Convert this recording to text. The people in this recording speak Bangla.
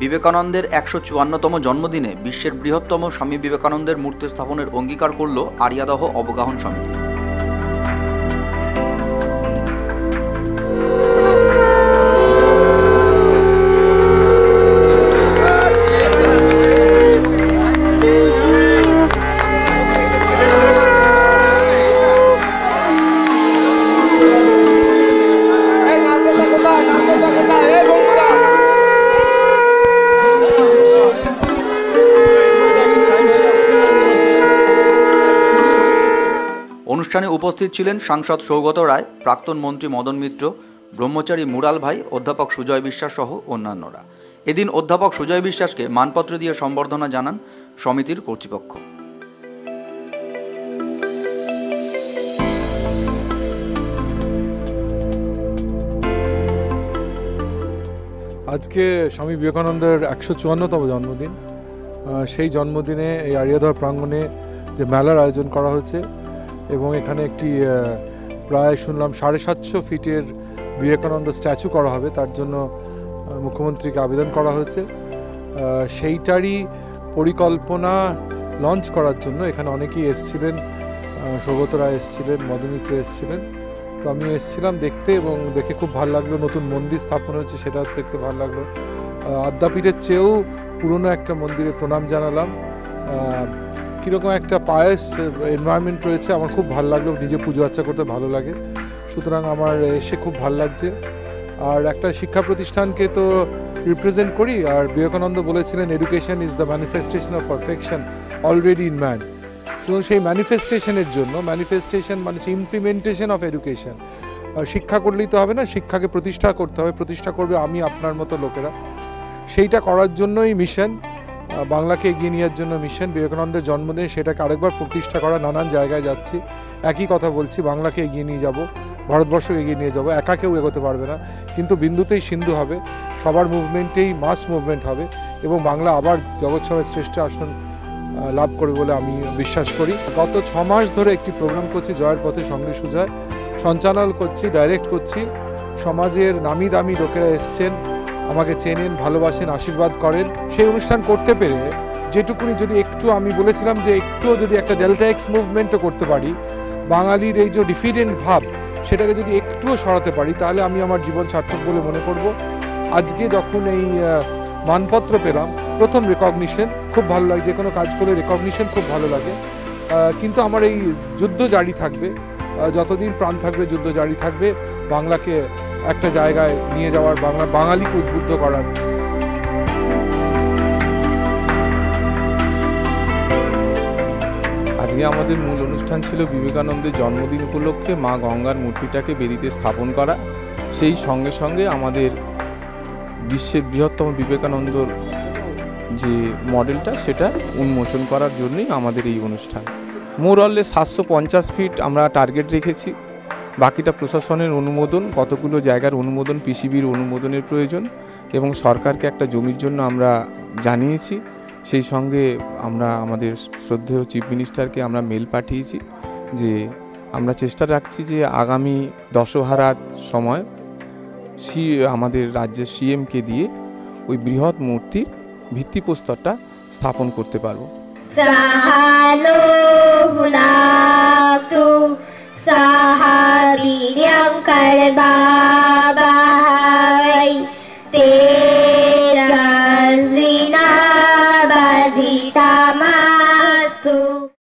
বিবেকানন্দের ১৫৪তম জন্মদিনে বিশ্বের বৃহত্তম স্বামী বিবেকানন্দের মূর্তি স্থাপনের অঙ্গীকার করল আরিয়াদহ অবগাহন সমিতি। অনুষ্ঠানে উপস্থিত ছিলেন সাংসদ সৌগত রায়, প্রাক্তন মন্ত্রী মদন মিত্র, ব্রহ্মচারী মুরাল ভাই, অধ্যাপক সুজয় বিশ্বাস সহ অন্যান্যরা। এদিন অধ্যাপক সুজয় বিশ্বাসকে মানপত্র দিয়ে সম্বর্ধনা জানান সমিতির কর্তৃপক্ষ। আজকে স্বামী বিবেকানন্দের ১৫৪তম জন্মদিন। সেই জন্মদিনে এই আরিয়াদহ প্রাঙ্গণে যে মেলার আয়োজন করা হয়েছে এবং এখানে একটি প্রায় শুনলাম ৭৫০ ফিটের বিবেকানন্দ স্ট্যাচু করা হবে, তার জন্য মুখ্যমন্ত্রীকে আবেদন করা হয়েছে। সেইটারই পরিকল্পনা লঞ্চ করার জন্য এখানে অনেকেই এসেছিলেন, সৌগত রায় এসেছিলেন, মদন মিত্র এসেছিলেন। তো আমি এসেছিলাম দেখতে এবং দেখে খুব ভালো লাগলো। নতুন মন্দির স্থাপন হয়েছে, সেটা দেখতে ভালো লাগলো। আদ্যাপীঠের চেয়েও পুরনো একটা মন্দিরে প্রণাম জানালাম। কীরকম একটা পায়াস এনভায়রনমেন্ট রয়েছে, আমার খুব ভালো লাগলো। নিজে পুজো আর্চা করতে ভালো লাগে, সুতরাং আমার এসে খুব ভালো লাগছে। আর একটা শিক্ষা প্রতিষ্ঠানকে তো রিপ্রেজেন্ট করি, আর বিবেকানন্দ বলেছিলেন education is the manifestation of perfection already in man. সুতরাং সেই ম্যানিফেস্টেশনের জন্য, ম্যানিফেস্টেশন মানে ইমপ্লিমেন্টেশন অফ এডুকেশন। শিক্ষা করলেই তো হবে না, শিক্ষাকে প্রতিষ্ঠা করতে হবে, প্রতিষ্ঠা করবে আমি আপনার মতো লোকেরা। সেইটা করার জন্যই মিশন, বাংলাকে এগিয়ে নেওয়ার জন্য মিশন। বিবেকানন্দের জন্মদিন, সেটাকে আরেকবার প্রতিষ্ঠা করা। নানান জায়গায় যাচ্ছি, একই কথা বলছি, বাংলাকে এগিয়ে নিয়ে যাব, ভারতবর্ষকে এগিয়ে নিয়ে যাব। একা কেউ এগোতে পারবে না, কিন্তু বিন্দুতেই সিন্ধু হবে, সবার মুভমেন্টেই মাস মুভমেন্ট হবে এবং বাংলা আবার জগৎসভায় শ্রেষ্ঠ আসন লাভ করবে বলে আমি বিশ্বাস করি। গত ৬ মাস ধরে একটি প্রোগ্রাম করছি, জয়ের পথে সঙ্গে সুজয়, সঞ্চালন করছি, ডাইরেক্ট করছি। সমাজের নামি দামি লোকেরা এসছেন, আমাকে চেনেন, ভালোবাসেন, আশীর্বাদ করেন। সেই অনুষ্ঠান করতে পেরে যেটুকুনি, যদি একটু, আমি বলেছিলাম যে একটুও যদি একটা ডেল্টা এক্স মুভমেন্টও করতে পারি, বাঙালির এই যে ডিফিডেন্ট ভাব, সেটাকে যদি একটুও সরাতে পারি, তাহলে আমি আমার জীবন সার্থক বলে মনে করব। আজকে যখন এই মানপত্র পেলাম, প্রথম রেকগনিশন, খুব ভালো লাগে। যে কোনো কাজ করলে রেকগনিশন খুব ভালো লাগে, কিন্তু আমার এই যুদ্ধ জারি থাকবে, যতদিন প্রাণ থাকবে যুদ্ধ জারি থাকবে, বাংলাকে একটা জায়গায় নিয়ে যাওয়ার, বাঙালিকে উদ্বুদ্ধ করার। আজকে আমাদের মূল অনুষ্ঠান ছিল বিবেকানন্দের জন্মদিন উপলক্ষে মা গঙ্গার মূর্তিটাকে বেদিতে স্থাপন করা। সেই সঙ্গে সঙ্গে আমাদের বিশ্বের বৃহত্তম বিবেকানন্দর যে মডেলটা, সেটা উন্মোচন করার জন্যই আমাদের এই অনুষ্ঠান। মোরলে ৭৫০ ফিট আমরা টার্গেট রেখেছি, বাকিটা প্রশাসনের অনুমোদন, কতগুলো জায়গার অনুমোদন, পিসিবির অনুমোদনের প্রয়োজন এবং সরকারকে একটা জমির জন্য আমরা জানিয়েছি। সেই সঙ্গে আমরা আমাদের শ্রদ্ধেয় চিফ মিনিস্টারকে আমরা মেল পাঠিয়েছি যে আমরা চেষ্টা রাখছি যে আগামী দশহারার সময় আমাদের রাজ্যের সিএমকে দিয়ে ওই বৃহৎ মূর্তির ভিত্তিপ্রস্তরটা স্থাপন করতে পারবো। সাহাবীর্যং করবাবাই তেজস্বিনা বাধিতামা